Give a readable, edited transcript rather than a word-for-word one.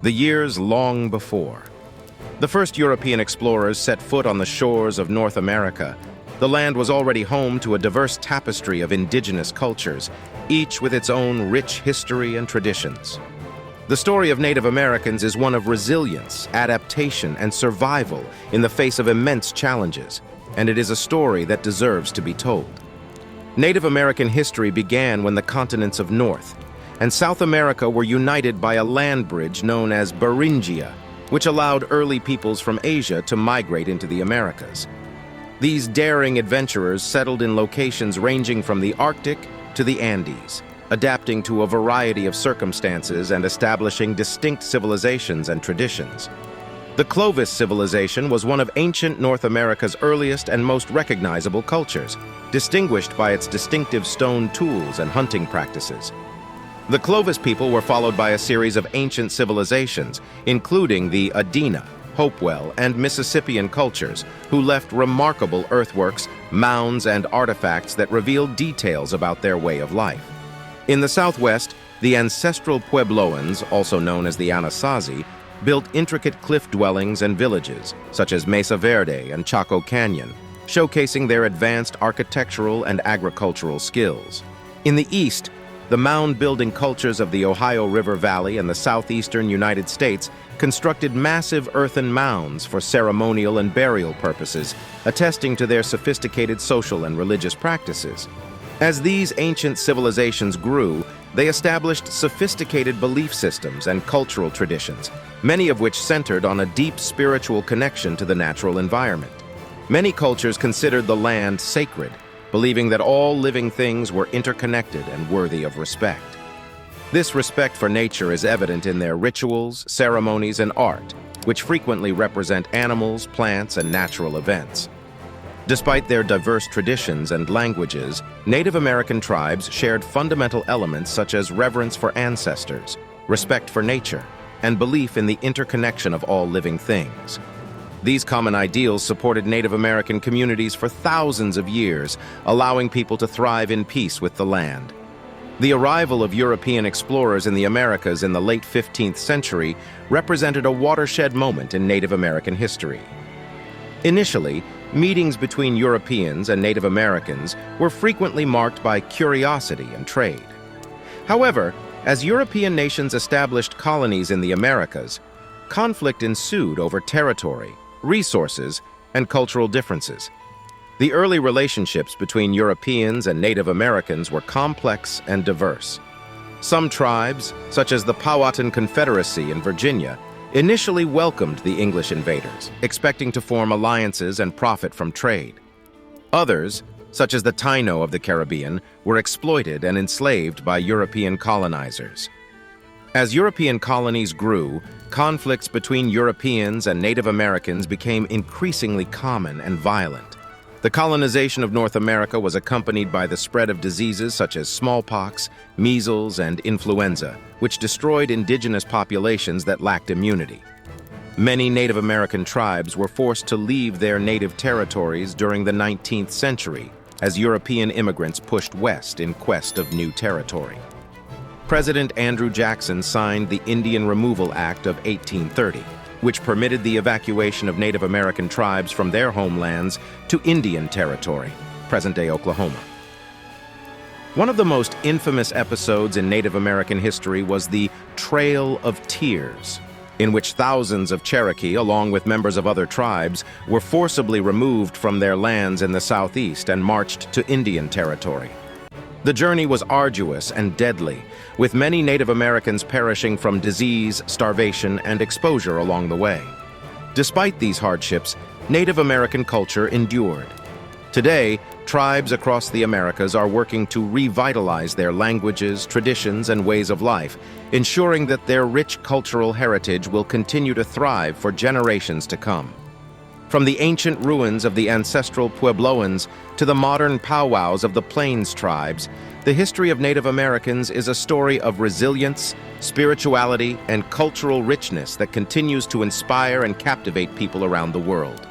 The years long before. The first European explorers set foot on the shores of North America. The land was already home to a diverse tapestry of indigenous cultures, each with its own rich history and traditions. The story of Native Americans is one of resilience, adaptation, and survival in the face of immense challenges, and it is a story that deserves to be told. Native American history began when the continents of North and South America were united by a land bridge known as Beringia, which allowed early peoples from Asia to migrate into the Americas. These daring adventurers settled in locations ranging from the Arctic to the Andes, adapting to a variety of circumstances and establishing distinct civilizations and traditions. The Clovis civilization was one of ancient North America's earliest and most recognizable cultures, distinguished by its distinctive stone tools and hunting practices. The Clovis people were followed by a series of ancient civilizations, including the Adena, Hopewell, and Mississippian cultures, who left remarkable earthworks, mounds, and artifacts that revealed details about their way of life. In the Southwest, the ancestral Puebloans, also known as the Anasazi, built intricate cliff dwellings and villages, such as Mesa Verde and Chaco Canyon, showcasing their advanced architectural and agricultural skills. In the East, the mound-building cultures of the Ohio River Valley and the southeastern United States constructed massive earthen mounds for ceremonial and burial purposes, attesting to their sophisticated social and religious practices. As these ancient civilizations grew, they established sophisticated belief systems and cultural traditions, many of which centered on a deep spiritual connection to the natural environment. Many cultures considered the land sacred, believing that all living things were interconnected and worthy of respect. This respect for nature is evident in their rituals, ceremonies, and art, which frequently represent animals, plants, and natural events. Despite their diverse traditions and languages, Native American tribes shared fundamental elements such as reverence for ancestors, respect for nature, and belief in the interconnection of all living things. These common ideals supported Native American communities for thousands of years, allowing people to thrive in peace with the land. The arrival of European explorers in the Americas in the late 15th century represented a watershed moment in Native American history. Initially, meetings between Europeans and Native Americans were frequently marked by curiosity and trade. However, as European nations established colonies in the Americas, conflict ensued over territory, resources, and cultural differences. The early relationships between Europeans and Native Americans were complex and diverse. Some tribes, such as the Powhatan Confederacy in Virginia, initially welcomed the English invaders, expecting to form alliances and profit from trade. Others, such as the Taino of the Caribbean, were exploited and enslaved by European colonizers. As European colonies grew, conflicts between Europeans and Native Americans became increasingly common and violent. The colonization of North America was accompanied by the spread of diseases such as smallpox, measles, and influenza, which destroyed indigenous populations that lacked immunity. Many Native American tribes were forced to leave their native territories during the 19th century as European immigrants pushed west in quest of new territory. President Andrew Jackson signed the Indian Removal Act of 1830, which permitted the evacuation of Native American tribes from their homelands to Indian Territory, present-day Oklahoma. One of the most infamous episodes in Native American history was the Trail of Tears, in which thousands of Cherokee, along with members of other tribes, were forcibly removed from their lands in the southeast and marched to Indian Territory. The journey was arduous and deadly, with many Native Americans perishing from disease, starvation, and exposure along the way. Despite these hardships, Native American culture endured. Today, tribes across the Americas are working to revitalize their languages, traditions, and ways of life, ensuring that their rich cultural heritage will continue to thrive for generations to come. From the ancient ruins of the ancestral Puebloans to the modern powwows of the Plains tribes, the history of Native Americans is a story of resilience, spirituality, and cultural richness that continues to inspire and captivate people around the world.